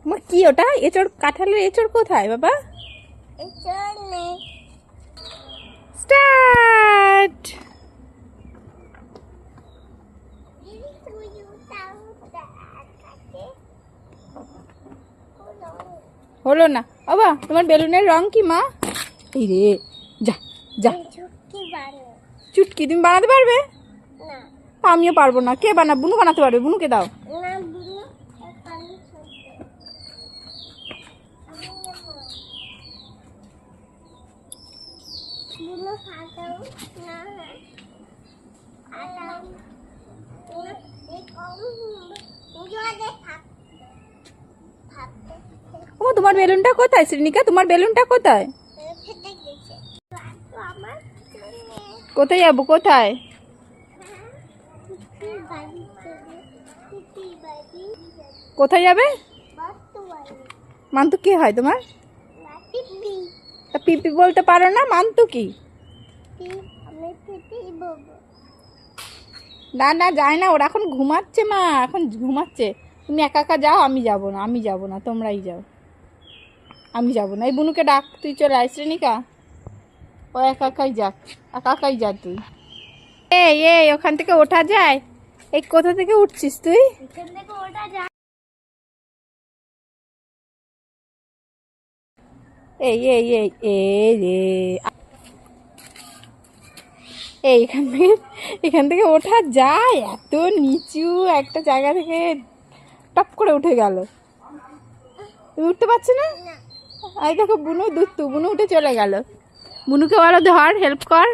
মা কি ওটা? এঁচড়, কাঁঠালের এঁচড় কোথায় বাবা? স্টার্ট। হলো না বাবা। তোমার বেলুনের রং কি মা? এই রে, যা যা। চুটকি তুমি বানাতে পারবে? আমিও পারবো না। কে বানা? বুনু বানাতে পারবে। বুনুকে দাও। ও তোমার বেলুনটা কোথায় শ্রীনিকা? তোমার বেলুনটা কোথায়? কোথায় যাবো? কোথায়? কোথায় যাবে? মান্তু কি হয় তোমার? তা পিপি বলতে পারো না? মান্তু কি? না না, যায় না। ওরা এখন ঘুমাচ্ছে মা, এখন ঘুমাচ্ছে। তুমি একা একা যাও। আমি যাব না, আমি যাব না, তোমরাই যাও। আমি যাব না। এই বুনুকে ডাক, তুই চলে আয় শ্রেণিকা। ও একা একাই যাক, একা একাই যা তুই। এই ওখান থেকে ওঠা যায়? এই কোথা থেকে উঠছিস তুই? এই এই এই এই রে, এই এখান থেকে ওঠা যায়? এত নিচু একটা জায়গা থেকে টপ করে উঠে গেল। তুমি উঠতে পারছো না? এই দেখো বুনু দুত্তু, বুনু উঠে চলে গেল। বুনুকে বলো ধর, হেল্প কর।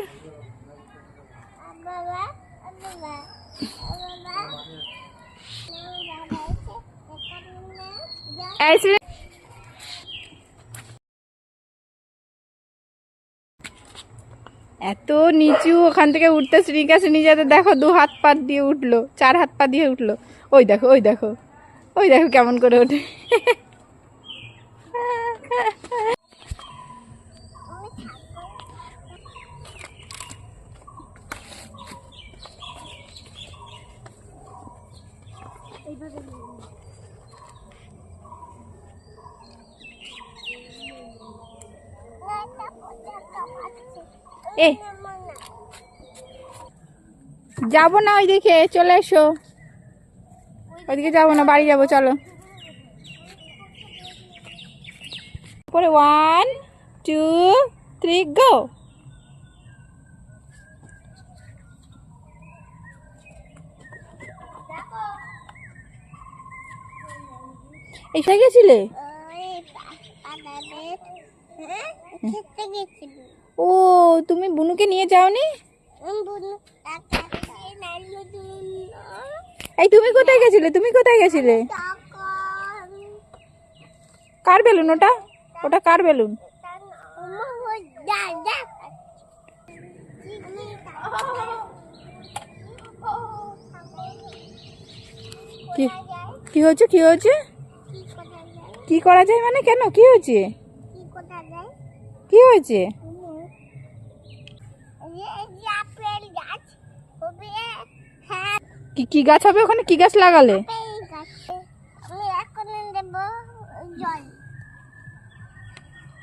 এত নিচু, ওখান থেকে উঠতে শ্রীনিকা শ্রীনিজাতে দেখো 2 হাত পা দিয়ে উঠলো, 4 হাত পা দিয়ে উঠলো। ওই দেখো, ওই দেখো, ওই দেখো কেমন করে ওঠে। এ যাবো না ওইদিকে, চলে এসো। ওইদিকে যাবো না, বাড়ি যাবো, চলো। পরে 1 2 3 গো। এসে গেছিলে? ও তুমি বুনুকে নিয়ে যাওনি? এই তুমি কোথায় গেছিলে? তুমি কোথায় গেছিলে? কার বেলুন ওটা? ওটা কার বেলুন? কি কি হয়েছে? কি হয়েছে? কি করা যায় মানে? কেন কি হয়েছে? কি হয়েছে? কি কি গাছ হবে ওখানে? কি গাছ লাগালে?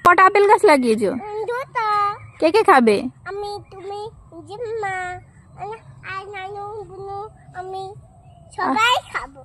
কটা আপেল গাছ লাগিয়েছো? কে কে খাবে? আমি, তুমি, জিম্মা, আর নানু, বুনু, আমি সবাই খাবো।